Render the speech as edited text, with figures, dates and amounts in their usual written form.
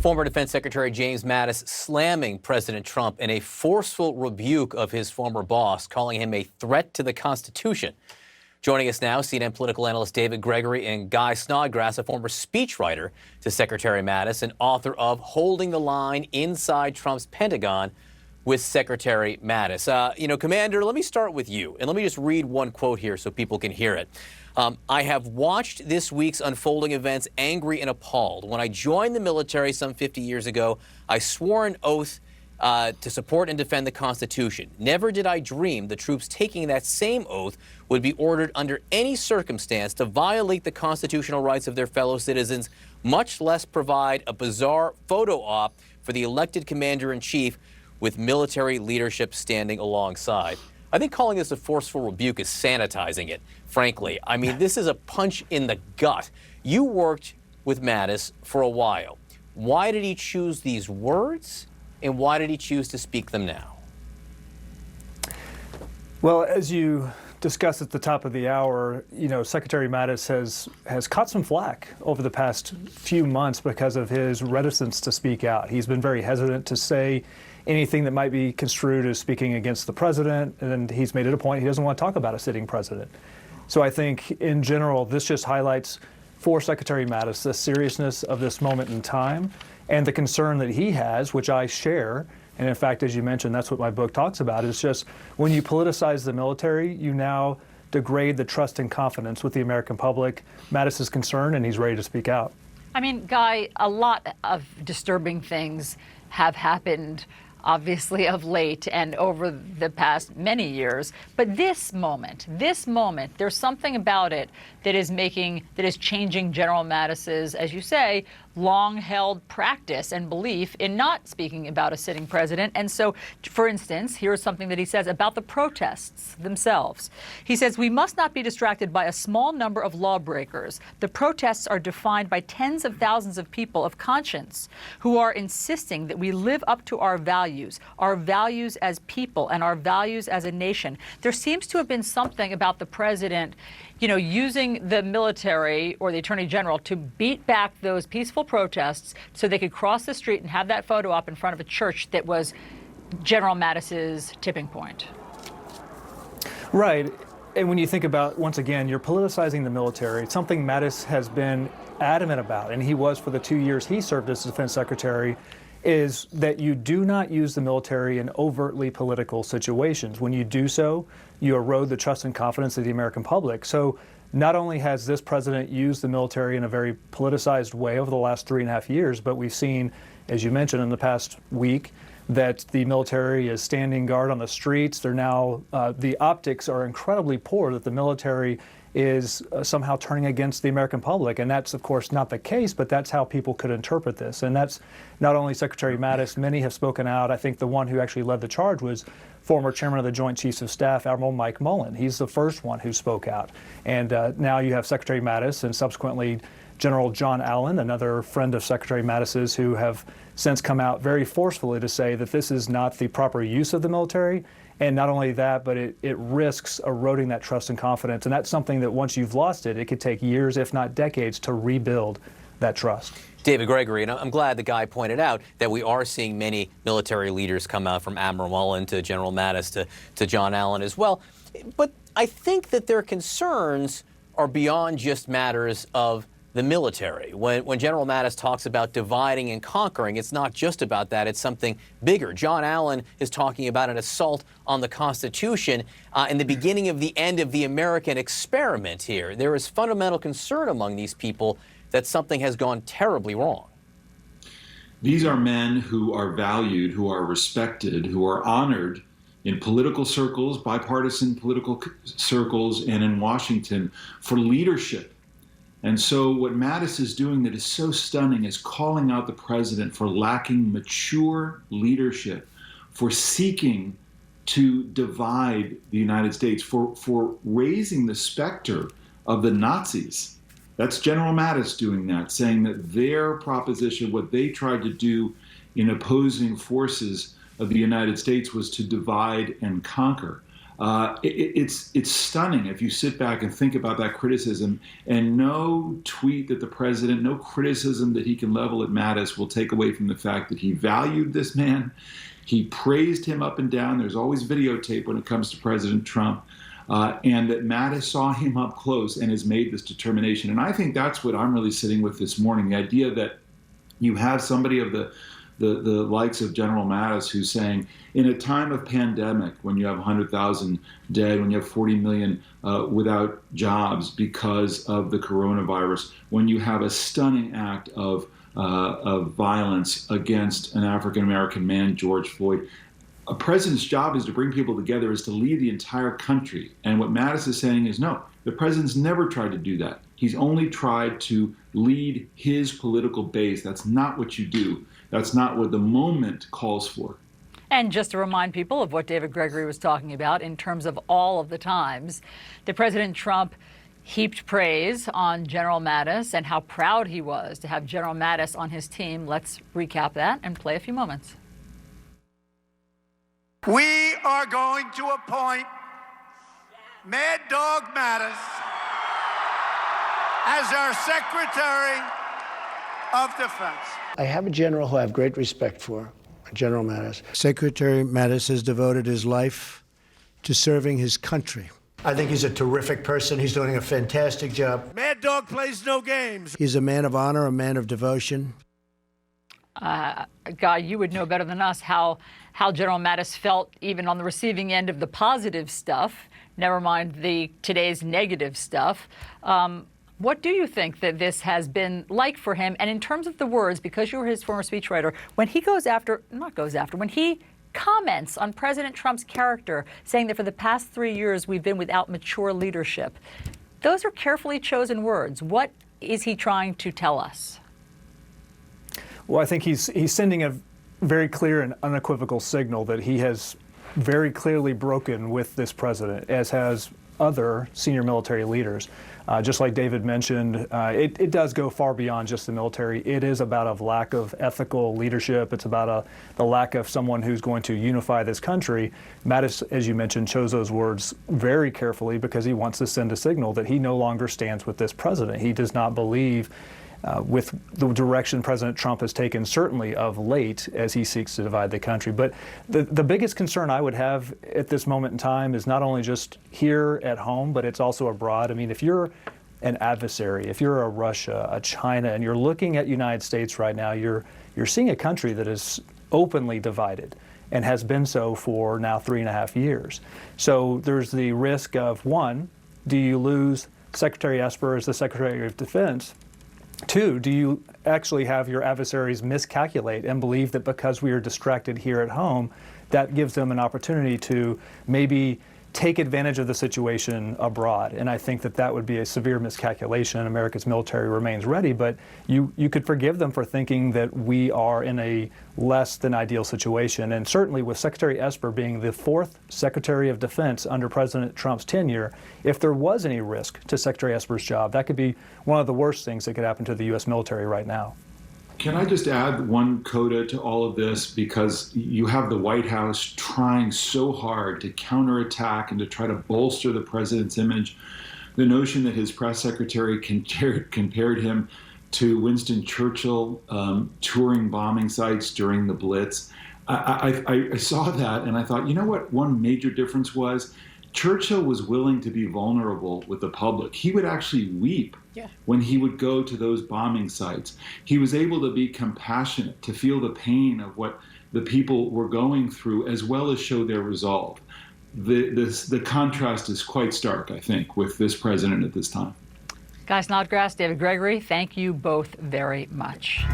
Former Defense Secretary James Mattis slamming President Trump in a forceful rebuke of his former boss, calling him a threat to the Constitution. Joining us now, CNN political analyst David Gregory and Guy Snodgrass, a former speechwriter to Secretary Mattis and author of Holding the Line Inside Trump's Pentagon with Secretary Mattis. Commander, let me start with you, and let me just read one quote here so people can hear it. I have watched this week's unfolding events angry and appalled. When I joined the military some 50 years ago, I swore an oath to support and defend the Constitution. Never did I dream the troops taking that same oath would be ordered under any circumstance to violate the constitutional rights of their fellow citizens, much less provide a bizarre photo op for the elected commander-in-chief with military leadership standing alongside. I think calling this a forceful rebuke is sanitizing it, frankly. I mean, this is a punch in the gut. You worked with Mattis for a while. Why did he choose these words, and why did he choose to speak them now? Well, as you discussed at the top of the hour, Secretary Mattis has caught some flack over the past few months because of his reticence to speak out. He's been very hesitant to say anything that might be construed as speaking against the president, and he's made it a point he doesn't want to talk about a sitting president. So I think, in general, this just highlights for Secretary Mattis the seriousness of this moment in time and the concern that he has, which I share. And in fact, as you mentioned, that's what my book talks about. It's just when you politicize the military, you now degrade the trust and confidence with the American public. Mattis is concerned, and he's ready to speak out. I mean, Guy, a lot of disturbing things have happened, obviously, of late and over the past many years. But this moment, there's something about it that is changing General Mattis's, as you say, long-held practice and belief in not speaking about a sitting president. And so, for instance, here's something that he says about the protests themselves. He says, "We must not be distracted by a small number of lawbreakers. The protests are defined by tens of thousands of people of conscience who are insisting that we live up to our values as people and our values as a nation." There seems to have been something about the president using the military or the attorney general to beat back those peaceful protests so they could cross the street and have that photo op in front of a church that was General Mattis's tipping point. Right. And when you think about, once again, you're politicizing the military. It's something Mattis has been adamant about, and he was for the 2 years he served as defense secretary, is that you do not use the military in overtly political situations. When you do so, you erode the trust and confidence of the American public. So not only has this president used the military in a very politicized way over the last 3.5 years, but we've seen, as you mentioned, in the past week, that the military is standing guard on the streets. They're now, the optics are incredibly poor that the military is somehow turning against the American public. And that's, of course, not the case, but that's how people could interpret this. And that's not only Secretary Mattis, many have spoken out. I think the one who actually led the charge was former chairman of the Joint Chiefs of Staff, Admiral Mike Mullen. He's the first one who spoke out. And now you have Secretary Mattis and subsequently General John Allen, another friend of Secretary Mattis's, who have since come out very forcefully to say that this is not the proper use of the military. And not only that, but it risks eroding that trust and confidence. And that's something that once you've lost it, it could take years, if not decades, to rebuild that trust. David Gregory, and I'm glad the guy pointed out that we are seeing many military leaders come out, from Admiral Mullen to General Mattis to John Allen as well. But I think that their concerns are beyond just matters of the military. When General Mattis talks about dividing and conquering, it's not just about that. It's something bigger. John Allen is talking about an assault on the Constitution and the beginning of the end of the American experiment here. There is fundamental concern among these people that something has gone terribly wrong. These are men who are valued, who are respected, who are honored in political circles, bipartisan political circles, and in Washington for leadership. And so what Mattis is doing that is so stunning is calling out the president for lacking mature leadership, for seeking to divide the United States, for raising the specter of the Nazis. That's General Mattis doing that, saying that their proposition, what they tried to do in opposing forces of the United States, was to divide and conquer. It's stunning if you sit back and think about that criticism, and no tweet that the president, no criticism that he can level at Mattis will take away from the fact that he valued this man. He praised him up and down. There's always videotape when it comes to President Trump. And that Mattis saw him up close and has made this determination. And I think that's what I'm really sitting with this morning, the idea that you have somebody of the likes of General Mattis who's saying, in a time of pandemic, when you have 100,000 dead, when you have 40 million without jobs because of the coronavirus, when you have a stunning act of violence against an African-American man, George Floyd, a president's job is to bring people together, is to lead the entire country. And what Mattis is saying is, no, the president's never tried to do that. He's only tried to lead his political base. That's not what you do. That's not what the moment calls for. And just to remind people of what David Gregory was talking about in terms of all of the times that President Trump heaped praise on General Mattis and how proud he was to have General Mattis on his team. Let's recap that and play a few moments. We are going to appoint Mad Dog Mattis as our Secretary of Defense. I have a general who I have great respect for, General Mattis. Secretary Mattis has devoted his life to serving his country. I think he's a terrific person. He's doing a fantastic job. Mad Dog plays no games. He's a man of honor, a man of devotion. Guy, you would know better than us how General Mattis felt even on the receiving end of the positive stuff, never mind today's negative stuff. What do you think that this has been like for him? And in terms of the words, because you were his former speechwriter, when he when he comments on President Trump's character, saying that for the past 3 years we've been without mature leadership, those are carefully chosen words. What is he trying to tell us? Well, I think he's sending a very clear and unequivocal signal that he has very clearly broken with this president, as has other senior military leaders. Just like David mentioned, it does go far beyond just the military. It is about a lack of ethical leadership. It's about the lack of someone who's going to unify this country. Mattis, as you mentioned, chose those words very carefully because he wants to send a signal that he no longer stands with this president. He does not believe with the direction President Trump has taken, certainly of late, as he seeks to divide the country. But the biggest concern I would have at this moment in time is not only just here at home, but it's also abroad. I mean, if you're an adversary, if you're a Russia, a China, and you're looking at the United States right now, you're seeing a country that is openly divided and has been so for now 3.5 years. So there's the risk of, one, do you lose Secretary Esper as the Secretary of Defense? Two, do you actually have your adversaries miscalculate and believe that because we are distracted here at home, that gives them an opportunity to maybe take advantage of the situation abroad? And I think that would be a severe miscalculation. America's military remains ready, but you could forgive them for thinking that we are in a less than ideal situation. And certainly with Secretary Esper being the 4th Secretary of Defense under President Trump's tenure, if there was any risk to Secretary Esper's job, that could be one of the worst things that could happen to the U.S. military right now. Can I just add one coda to all of this? Because you have the White House trying so hard to counterattack and to try to bolster the president's image. The notion that his press secretary compared him to Winston Churchill touring bombing sites during the Blitz. I saw that and I thought, you know what one major difference was? Churchill was willing to be vulnerable with the public. He would actually weep when he would go to those bombing sites. He was able to be compassionate, to feel the pain of what the people were going through, as well as show their resolve. The contrast is quite stark, I think, with this president at this time. Guy Snodgrass, David Gregory, thank you both very much.